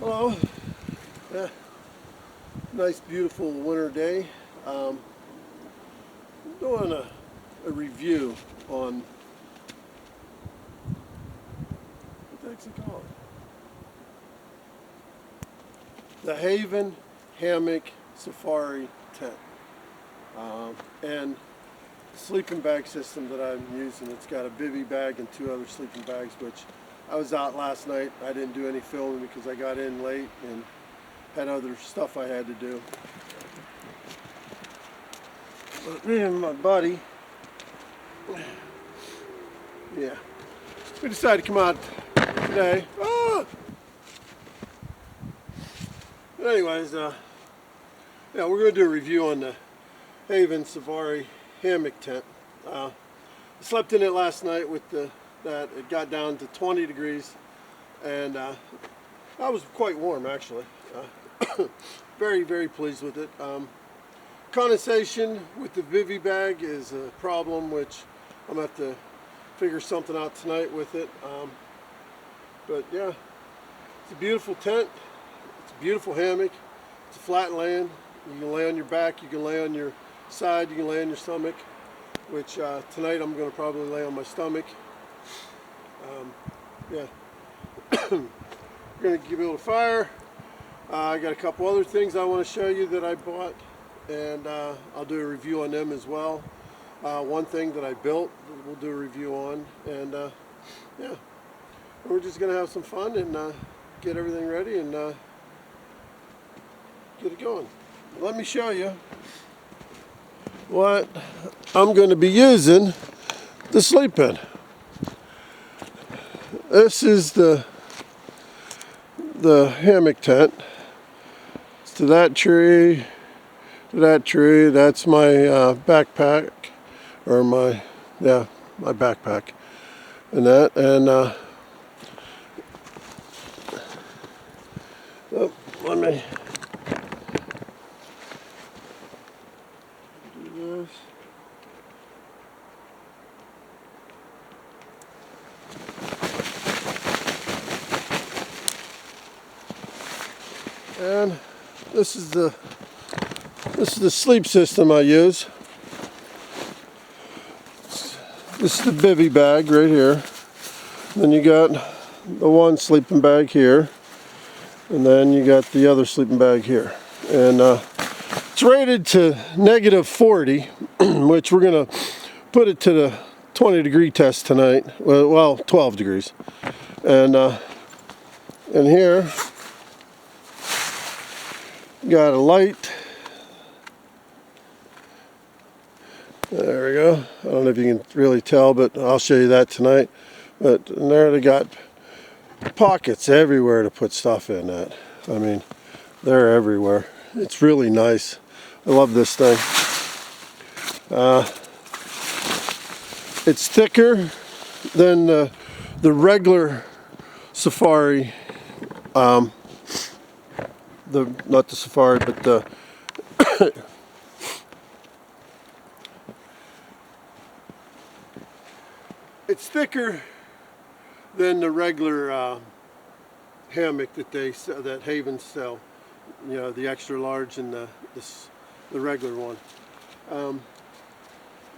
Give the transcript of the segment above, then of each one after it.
Hello. Yeah, nice beautiful winter day. I'm doing a review on what the heck's it called? The Haven Hammock Safari Tent. And the sleeping bag system that I'm using, it's got a bivy bag and two other sleeping bags, which I was out last night. I didn't do any filming because I got in late and had other stuff I had to do. But me and my buddy, yeah, we decided to come out today. But anyways, yeah, we're going to do a review on the Haven Safari Hammock Tent. I slept in it last night with that. It got down to 20 degrees, and I was quite warm actually. Very, very pleased with it. Condensation with the bivy bag is a problem, which I'm going to have to figure something out tonight with it. But yeah, it's a beautiful tent. It's a beautiful hammock. It's a flat land. You can lay on your back, you can lay on your side, you can lay on your stomach, which tonight I'm going to probably lay on my stomach. Yeah. We're going to build a fire. I got a couple other things I want to show you that I bought, and I'll do a review on them as well. One thing that I built, we'll do a review on, and yeah, we're just going to have some fun and get everything ready and get it going. Let me show you what I'm going to be using to sleep in. This is the hammock tent. It's to that tree, that's my backpack, or my backpack, and that, and let me do this. And this is the sleep system I use. This is the bivy bag right here. Then you got the one sleeping bag here, and then you got the other sleeping bag here. And it's rated to -40, which we're gonna put it to the 20-degree test tonight. Well, 12 degrees. And here got a light. There we go. I don't know if you can really tell, but I'll show you that tonight. But in there they got pockets everywhere to put stuff in that. I mean, they're everywhere. It's really nice. I love this thing. It's thicker than the regular Safari, not the Safari, but the it's thicker than the regular hammock that Haven sell. You know, the extra large and the regular one.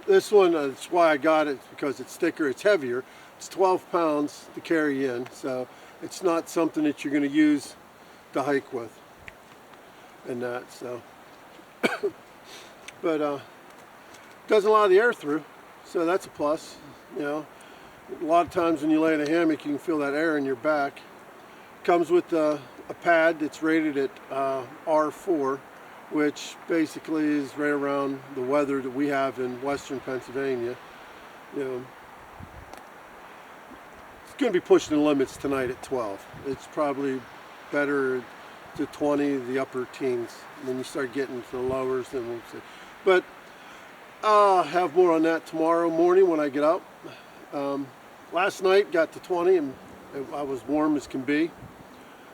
This one, that's why I got it, because it's thicker, it's heavier. It's 12 pounds to carry in, so it's not something that you're going to use to hike with. And that, so but doesn't allow the air through, so that's a plus. You know, a lot of times when you lay in a hammock, you can feel that air in your back. Comes with a pad that's rated at R4, which basically is right around the weather that we have in western Pennsylvania. You know, it's going to be pushing the limits tonight at 12. It's probably better to 20, the upper teens. When you start getting to the lowers, then we'll see. But I'll have more on that tomorrow morning when I get up. Last night got to 20 and I was warm as can be.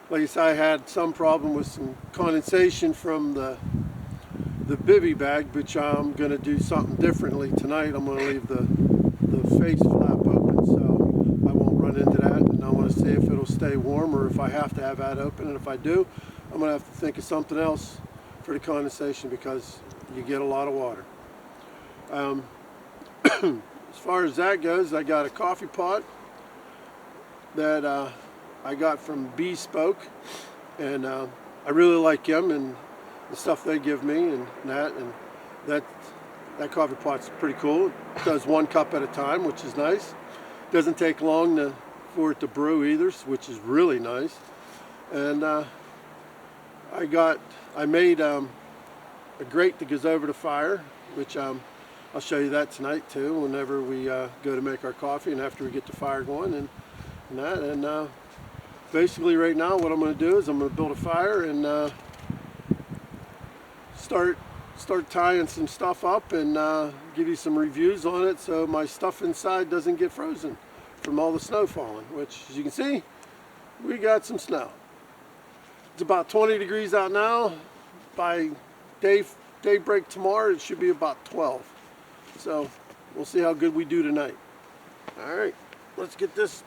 Like I said, I had some problem with some condensation from the bivy bag, which I'm going to do something differently tonight. I'm going to leave the face flap open so I won't run into that, and I want to see if it'll stay warm or if I have to have that open. And if I do, I'm going to have to think of something else for the condensation because you get a lot of water. As far as that goes, I got a coffee pot that I got from Bespoke, and I really like them and the stuff they give me, and that coffee pot's pretty cool. It does 1 cup at a time, which is nice. Doesn't take long for it to brew either, which is really nice. And I made a grate that goes over the fire, which I'll show you that tonight too, whenever we go to make our coffee and after we get the fire going and that. And basically right now what I'm going to do is I'm going to build a fire and start tying some stuff up and give you some reviews on it so my stuff inside doesn't get frozen from all the snow falling, which as you can see, we got some snow. It's about 20 degrees out now. By daybreak tomorrow it should be about 12. So we'll see how good we do tonight. All right, let's get this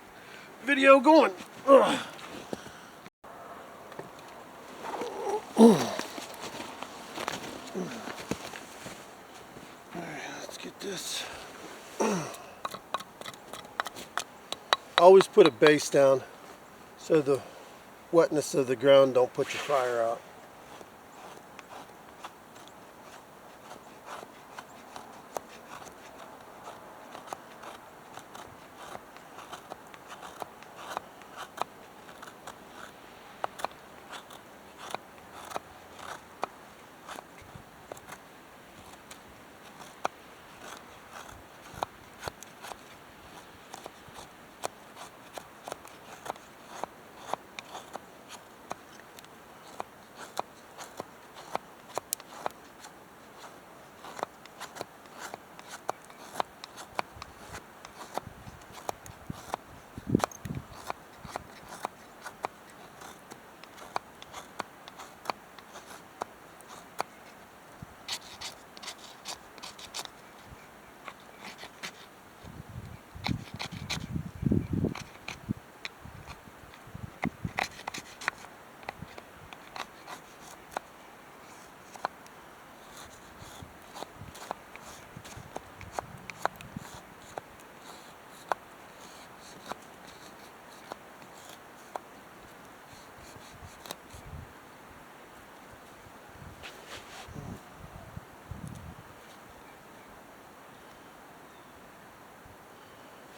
video going. Ugh. Let's get this. Always put a base down so the wetness of the ground don't put your fire out.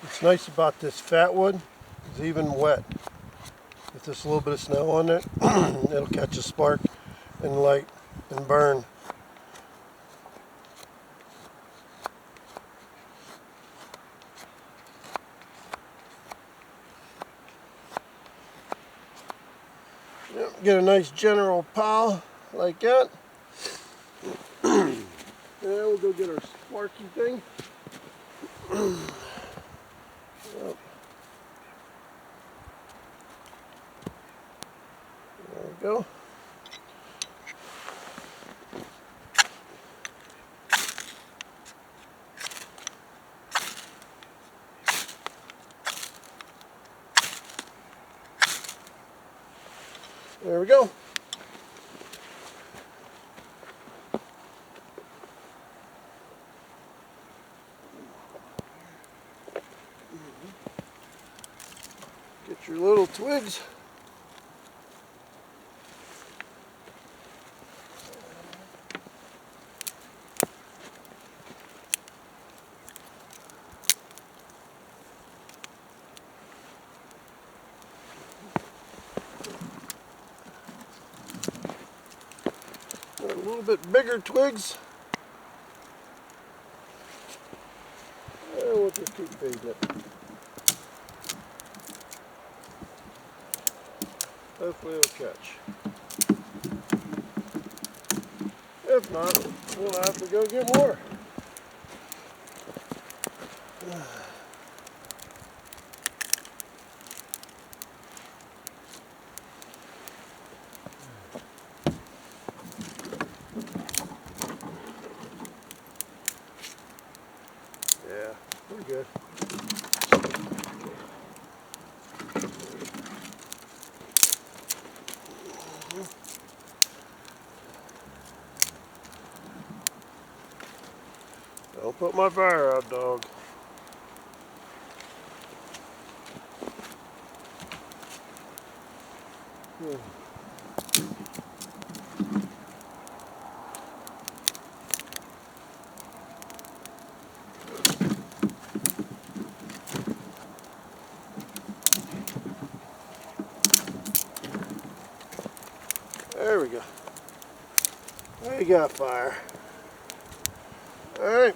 What's nice about this fat wood is even wet. If there's a little bit of snow on it, it'll catch a spark and light and burn. Yep, get a nice general pile like that. And we'll go get our sparky thing. Yep. There we go. There we go. Get your little twigs. A little bit bigger twigs. And we'll just keep feeding it. Hopefully it'll catch. If not, we'll have to go get more. Yeah, we're good. Put my fire out, dog. There we go. There you got fire. All right.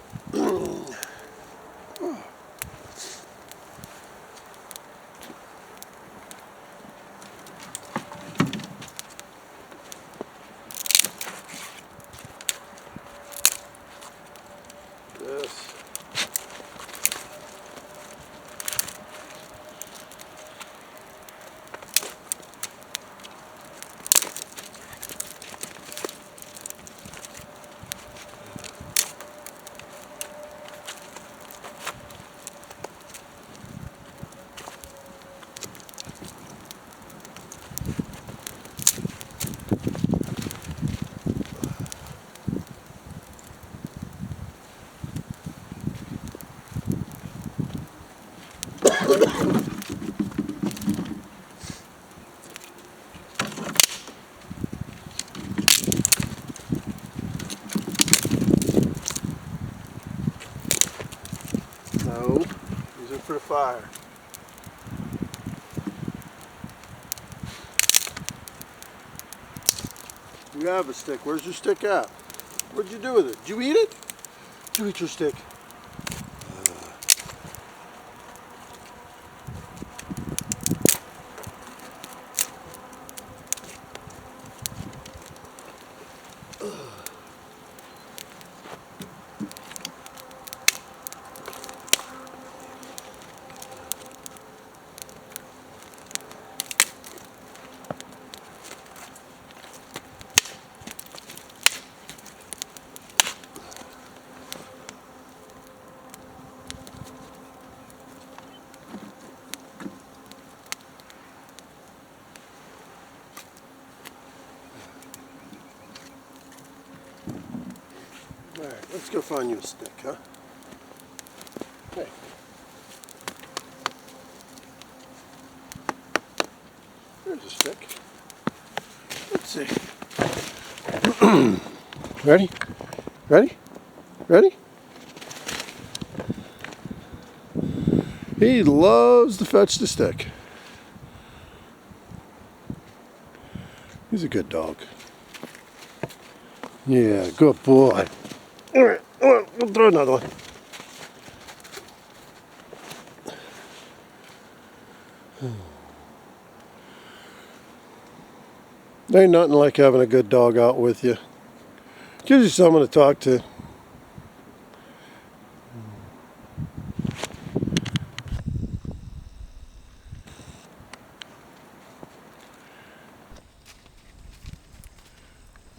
This. No, use it for the fire. You have a stick. Where's your stick at? What'd you do with it? Did you eat it? Did you eat your stick? All right, let's go find you a stick, huh? Hey. There's a stick. Let's see. Ready? Ready? Ready? He loves to fetch the stick. He's a good dog. Yeah, good boy. All right, we'll throw another one. Ain't nothing like having a good dog out with you. Gives you someone to talk to.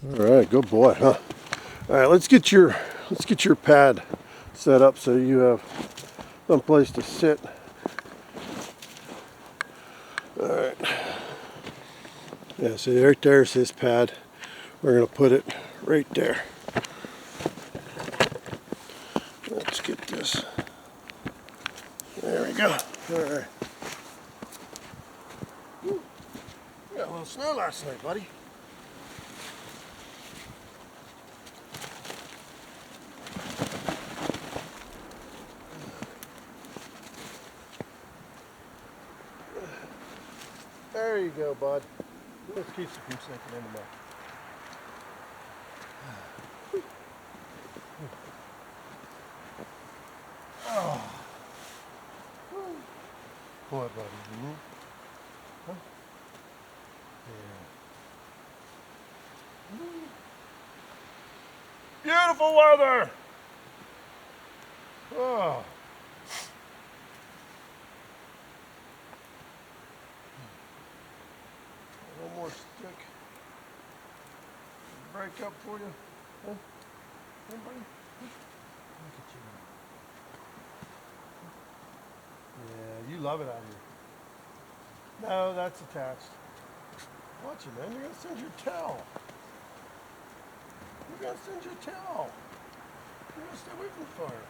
All right, good boy, huh? All right, let's get your pad set up so you have some place to sit. All right. Yeah, see right there's his pad. We're gonna put it right there. Let's get this. There we go. All right. Ooh, we got a little snow last night, buddy. There you go, bud. Let's keep you from sinking in the mud. Oh. Boy, buddy. Mm-hmm. Huh? Yeah. Beautiful weather. Oh. One more stick. Break up for you. Huh? Anybody? Look at you. Yeah, you love it out here. No, that's attached. Watch it, man. You're gonna send your towel. You're gonna send your towel. You're gonna stay away from the fire.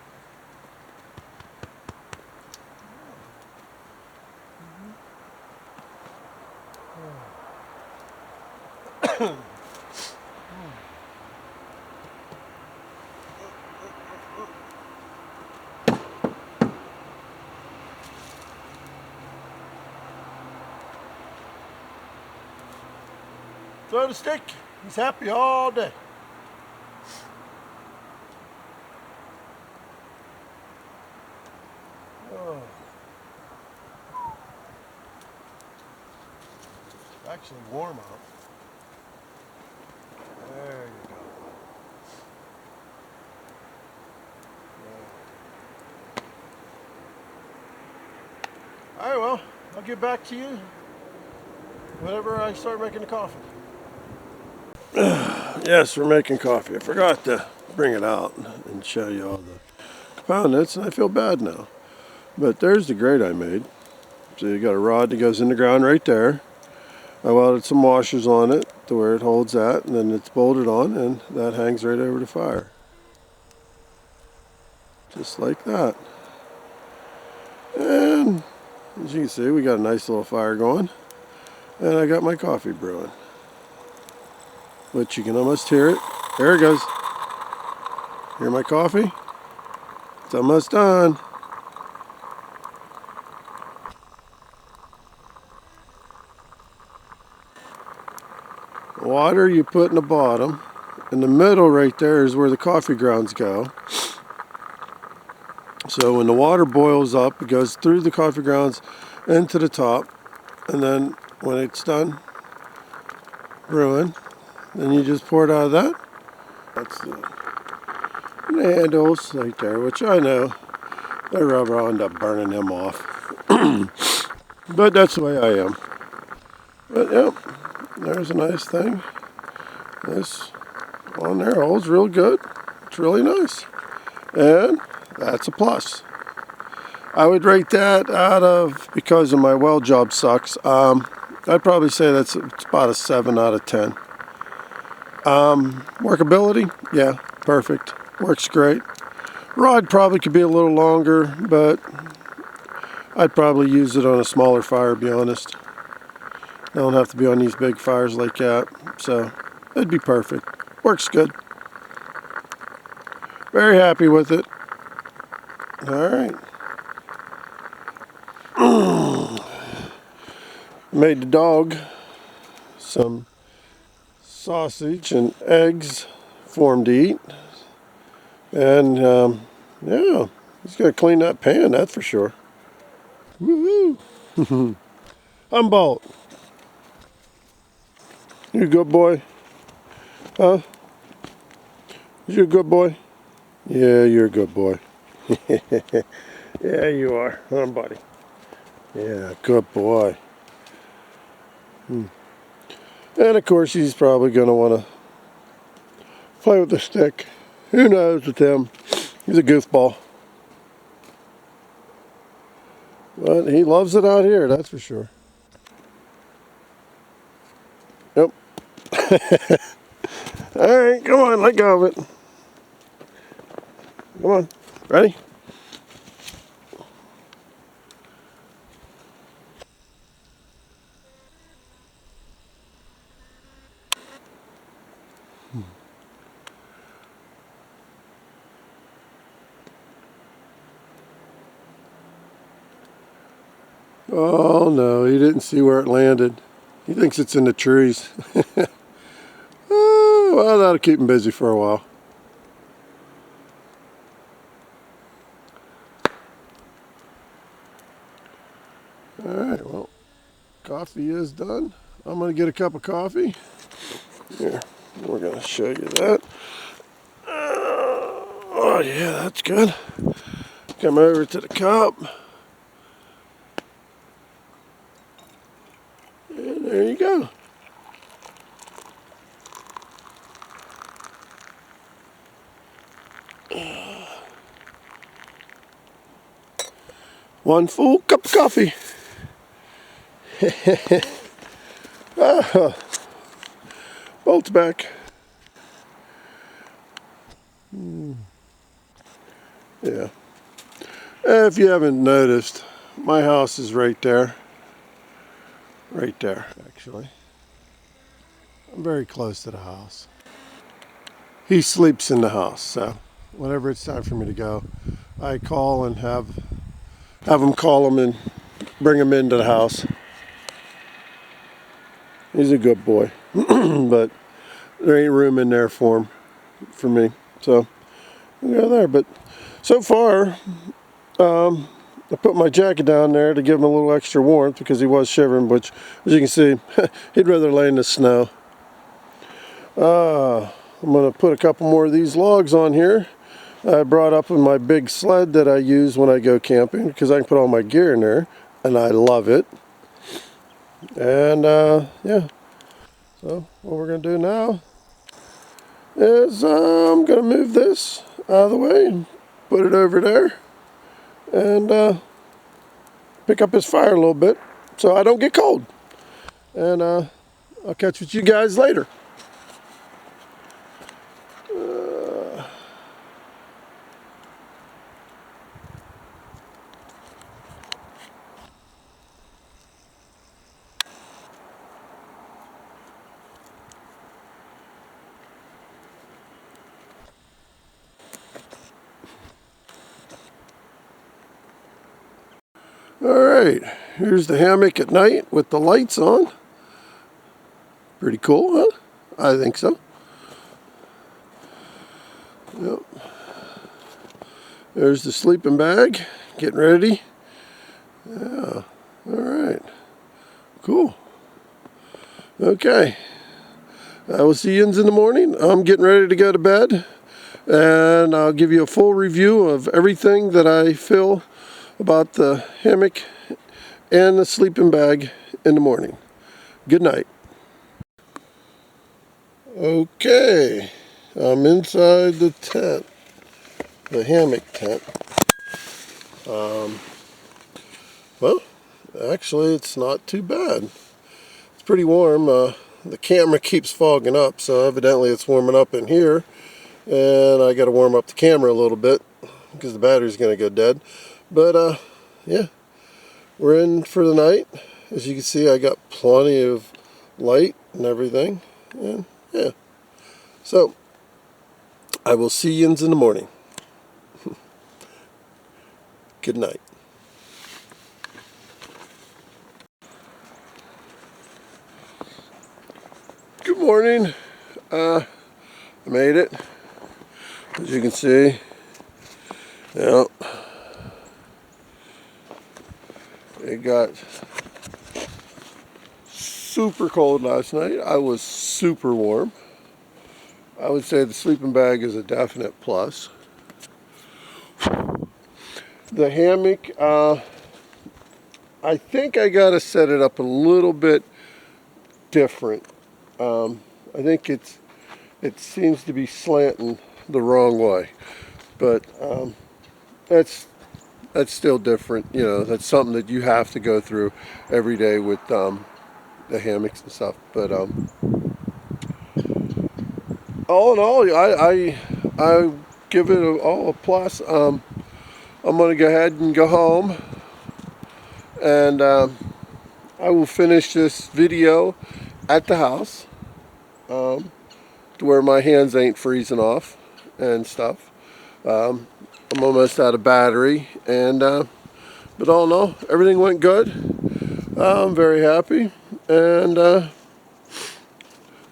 Throw the stick. He's happy all day. Oh. It's actually warm out. There you go. All right, well, I'll get back to you whenever I start making the coffee. Yes, we're making coffee. I forgot to bring it out and show you all the components, and I feel bad now. But there's the grate I made. So you got a rod that goes in the ground right there. I welded some washers on it to where it holds that, and then it's bolted on, and that hangs right over the fire. Just like that. And as you can see, we got a nice little fire going, and I got my coffee brewing. Which you can almost hear it. There it goes. Hear my coffee? It's almost done. Water you put in the bottom. In the middle right there is where the coffee grounds go. So when the water boils up, it goes through the coffee grounds into the top. And then when it's done brewing, then you just pour it out of that. That's the handles right there, which I know the rubber, I'll end up burning them off. But that's the way I am. But yep, there's a nice thing. This on there holds real good. It's really nice. And that's a plus. I would rate that out of, because of my weld job sucks, I'd probably say it's about a 7 out of 10. Workability, yeah, perfect. Works great. Rod probably could be a little longer, but I'd probably use it on a smaller fire, to be honest. I don't have to be on these big fires like that, so it'd be perfect. Works good. Very happy with it. All right. Made the dog some sausage and eggs for him to eat. And yeah, he's got to clean that pan, that's for sure. Woohoo! Humboldt. You a good boy? Huh? You a good boy? Yeah, you're a good boy. Yeah, you are, huh, buddy? Yeah, good boy. And of course, he's probably going to want to play with the stick. Who knows with him? He's a goofball. But he loves it out here, that's for sure. Yep. All right, come on, let go of it. Come on, ready? Oh no, he didn't see where it landed. He thinks it's in the trees. Oh, well, that'll keep him busy for a while. Alright, well, coffee is done. I'm going to get a cup of coffee. Here, we're going to show you that. Oh yeah, that's good. Come over to the cup. And there you go. One full cup of coffee. Bolt's back. Yeah. If you haven't noticed, my house is right there. Right there, actually. I'm very close to the house. He sleeps in the house, so whenever it's time for me to go, I call and have him call him and bring him into the house. He's a good boy, but there ain't room in there for me. So we go there. But so far, I put my jacket down there to give him a little extra warmth because he was shivering, which, as you can see, he'd rather lay in the snow. I'm going to put a couple more of these logs on here. I brought up in my big sled that I use when I go camping because I can put all my gear in there, and I love it. And yeah, so what we're going to do now is I'm going to move this out of the way and put it over there and pick up his fire a little bit so I don't get cold. And I'll catch with you guys later. Alright, here's the hammock at night with the lights on. Pretty cool, huh? I think so. Yep. There's the sleeping bag, getting ready. Yeah, alright. Cool. Okay. I will see you in the morning. I'm getting ready to go to bed. And I'll give you a full review of everything that I feel about the hammock and the sleeping bag in the morning. Good night. Okay, I'm inside the tent, the hammock tent. Well, actually it's not too bad. It's pretty warm. The camera keeps fogging up, so evidently it's warming up in here. And I got to warm up the camera a little bit because the battery's going to go dead. But yeah, we're in for the night. As you can see, I got plenty of light and everything. And yeah, so I will see you in the morning. Good night. Good morning. I made it. As you can see, yeah, it got super cold last night. I was super warm. I would say the sleeping bag is a definite plus. The hammock, I think I gotta set it up a little bit different. I think it seems to be slanting the wrong way, but that's still different. You know, that's something that you have to go through every day with the hammocks and stuff. But all in all, I give it all a plus. I'm gonna go ahead and go home, and I will finish this video at the house to where my hands ain't freezing off and stuff. I'm almost out of battery, and but all in all, everything went good. I'm very happy, and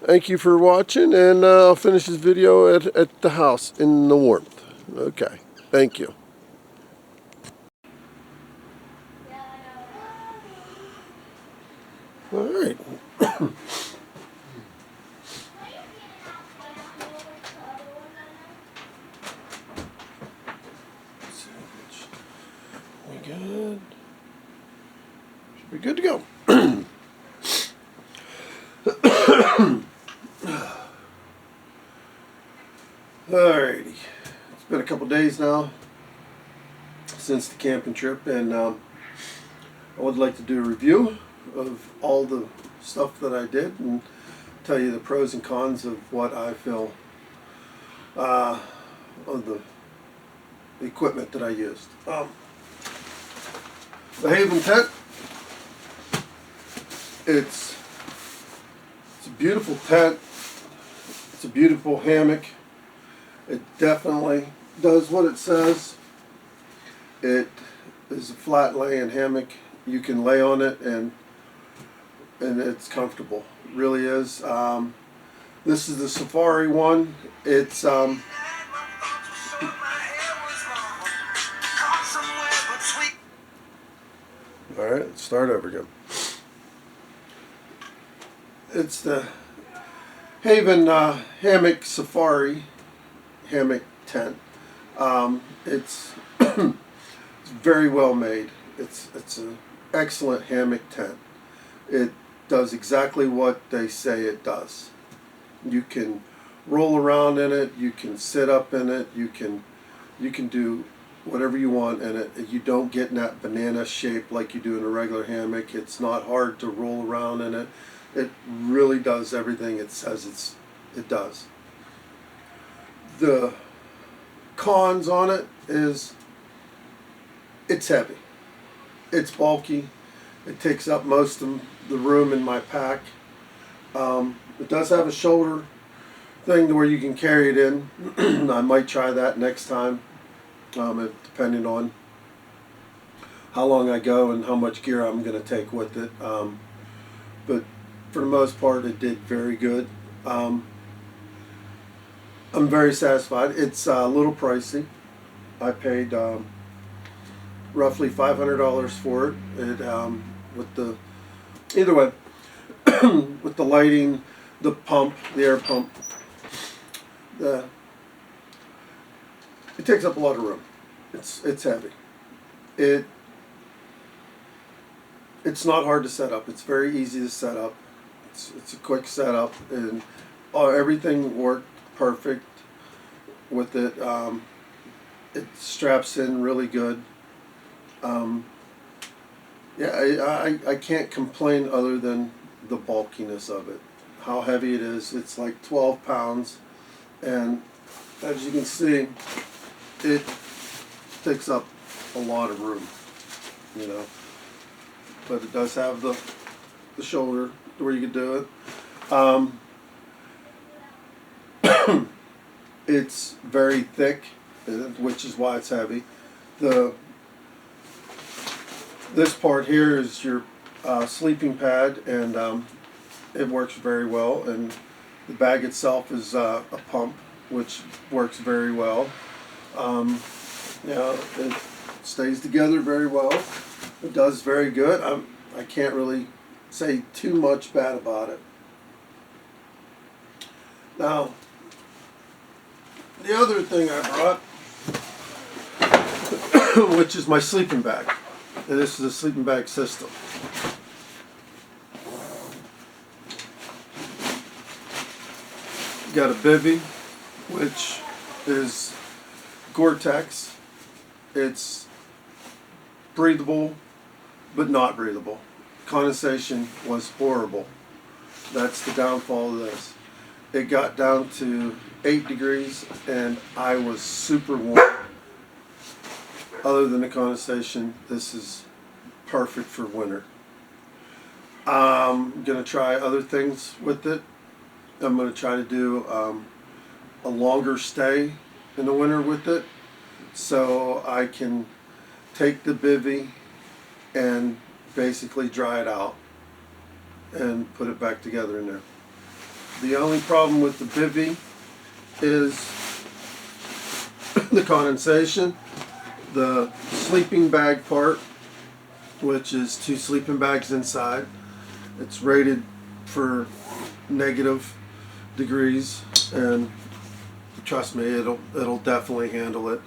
thank you for watching, and I'll finish this video at the house in the warmth. Okay, thank you. All right. We good? Should be good to go. Alrighty. It's been a couple days now since the camping trip, and I would like to do a review of all the stuff that I did and tell you the pros and cons of what I feel of the equipment that I used. The Haven tent, it's It's a beautiful tent. It's a beautiful hammock. It definitely does what it says. It is a flat laying hammock. You can lay on it and it's comfortable. It really is. This is the Safari one. It's all right, let's start over again. It's the Haven Hammock Safari hammock tent. It's it's very well made. It's an excellent hammock tent. It does exactly what they say it does. You can roll around in it. You can sit up in it. You can do whatever you want in it. You don't get in that banana shape like you do in a regular hammock. It's not hard to roll around in it. It really does everything it says it does. The cons on it is it's heavy. It's bulky. It takes up most of the room in my pack. It does have a shoulder thing to where you can carry it in. I might try that next time, depending on how long I go and how much gear I'm going to take with it. But for the most part, it did very good. I'm very satisfied. It's a little pricey. I paid roughly $500 for it. With the either way, with the lighting, the pump, the air pump, it takes up a lot of room. It's heavy. It's not hard to set up. It's very easy to set up. It's a quick setup, and everything worked perfect with it. It straps in really good. Yeah, I can't complain other than the bulkiness of it. How heavy it is. It's like 12 pounds, and as you can see, it takes up a lot of room, you know. But it does have the shoulder where you can do it. It's very thick, which is why it's heavy. This part here is your sleeping pad, and it works very well. And the bag itself is a pump, which works very well. It stays together very well. It does very good. I can't really say too much bad about it. Now, the other thing I brought, which is my sleeping bag. And this is a sleeping bag system. Got a bivy, which is Gore-Tex. It's breathable, but not breathable. Condensation was horrible. That's the downfall of this. It got down to 8 degrees, and I was super warm. Other than the condensation, this is perfect for winter. I'm going to try other things with it. I'm going to try to do a longer stay in the winter with it, so I can take the bivy and basically dry it out and put it back together in there. The only problem with the bivy is the condensation. The sleeping bag part, which is 2 sleeping bags inside, it's rated for negative degrees, and trust me, it'll definitely handle it.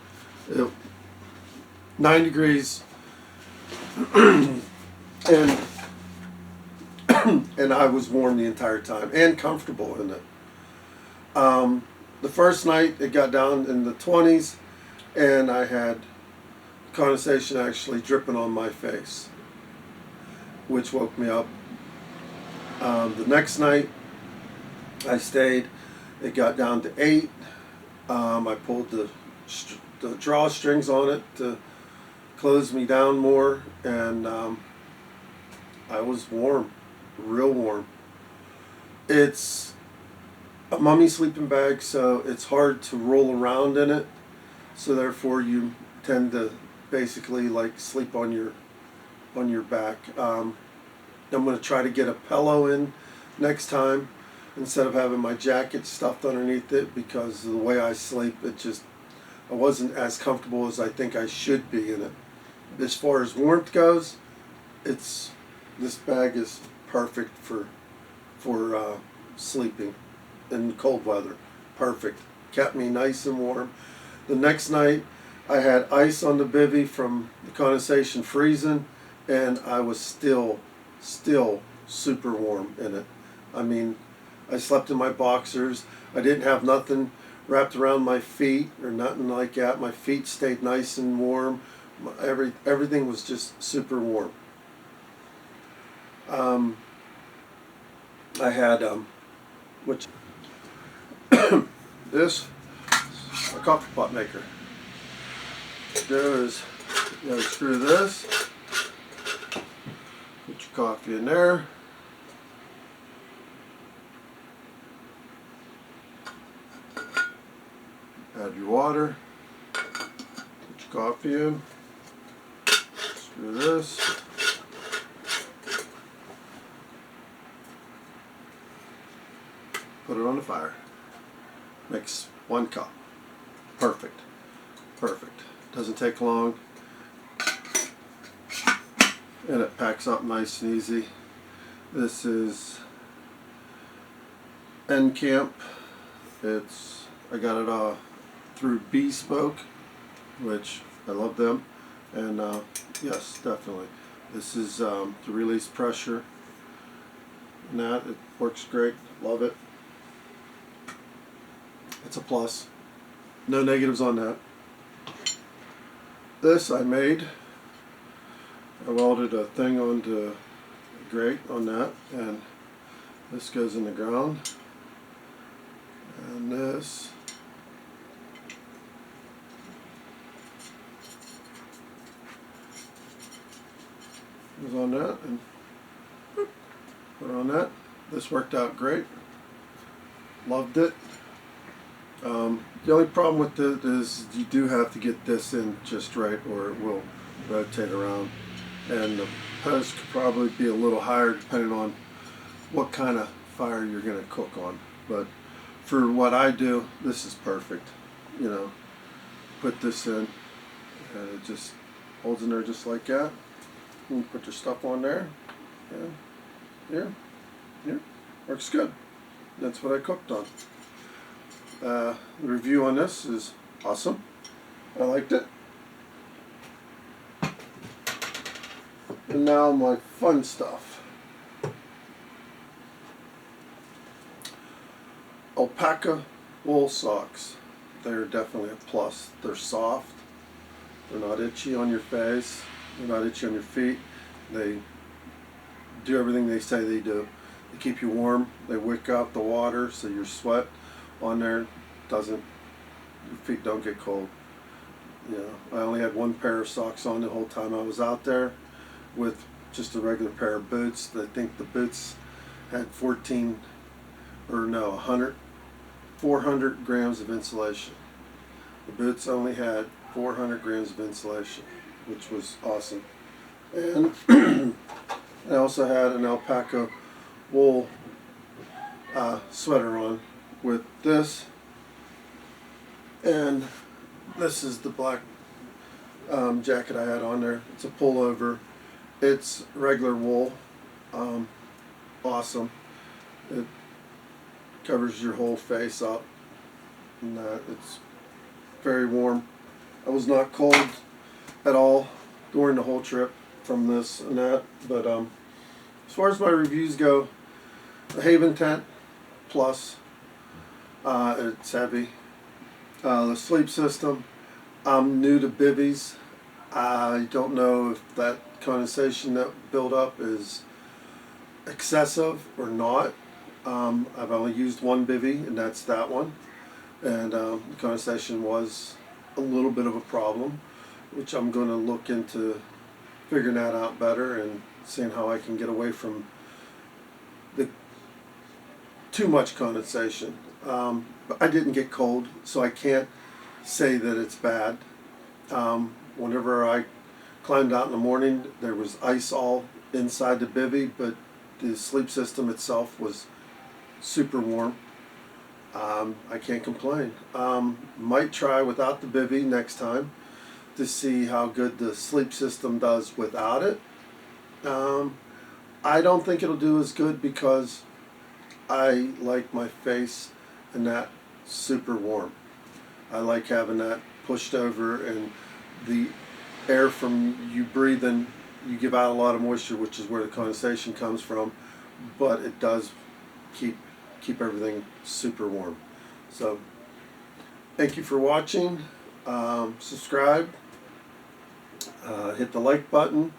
9 degrees, and and I was warm the entire time and comfortable in it. The first night it got down in the 20s, and I had condensation actually dripping on my face, which woke me up. The next night I stayed, it got down to 8. I pulled the drawstrings on it to close me down more, and I was warm, real warm. It's a mummy sleeping bag, so it's hard to roll around in it. So therefore, you tend to basically like sleep on your back. I'm going to try to get a pillow in next time instead of having my jacket stuffed underneath it, because of the way I sleep, I wasn't as comfortable as I think I should be in it. As far as warmth goes, this bag is perfect for sleeping in cold weather. Perfect. Kept me nice and warm. The next night, I had ice on the bivvy from the condensation freezing, and I was still super warm in it. I mean, I slept in my boxers. I didn't have nothing wrapped around my feet or nothing like that. My feet stayed nice and warm. Everything was just super warm. I had which this a coffee pot maker. There's, you know, screw this. Put your coffee in there. Add your water. Put your coffee in. Screw this. Put it on the fire. Makes 1 cup. Perfect. Perfect. Doesn't take long. And it packs up nice and easy. This is Camp. I got it through Bespoke, which I love them. And yes, definitely. This is to release pressure. And that, it works great. Love it. It's a plus. No negatives on that. This I made. I welded a thing onto a grate on that, and this goes in the ground. And this goes on that, and put on that. This worked out great. Loved it. The only problem with it is you do have to get this in just right, or it will rotate around. And the post could probably be a little higher depending on what kind of fire you're going to cook on. But for what I do, this is perfect. You know, put this in, and it just holds in there just like that. You put your stuff on there, and here, works good. That's what I cooked on. The review on this is awesome. I liked it. And now my fun stuff. Alpaca wool socks. They're definitely a plus. They're soft. They're not itchy on your face. They're not itchy on your feet. They do everything they say they do. They keep you warm. They wick out the water so your sweat on there your feet don't get cold. You know, I only had 1 pair of socks on the whole time I was out there, with just a regular pair of boots. I think the boots had 400 grams of insulation. The boots only had 400 grams of insulation, which was awesome. And I also had an alpaca wool sweater on with this, and this is the black jacket I had on there. It's a pullover. It's regular wool. Awesome. It covers your whole face up, and it's very warm. I was not cold at all during the whole trip from this and that. But as far as my reviews go, the Haven tent plus, it's heavy. The sleep system, I'm new to bivvies. I don't know if that condensation that built up is excessive or not. I've only used 1 bivvy, and that's that one. And the condensation was a little bit of a problem, which I'm going to look into figuring that out better and seeing how I can get away from the too much condensation. But I didn't get cold, so I can't say that it's bad. Whenever I climbed out in the morning, there was ice all inside the bivvy, but the sleep system itself was super warm. I can't complain. Might try without the bivvy next time to see how good the sleep system does without it. I don't think it'll do as good because I like my face and that super warm. I like having that pushed over, and the air from you breathing, you give out a lot of moisture, which is where the condensation comes from, but it does keep everything super warm. So thank you for watching. Subscribe, hit the like button,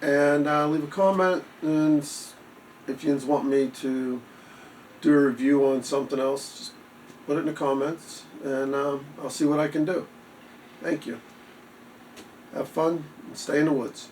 and leave a comment. And if you want me to do a review on something else, just put it in the comments, and I'll see what I can do. Thank you. Have fun and stay in the woods.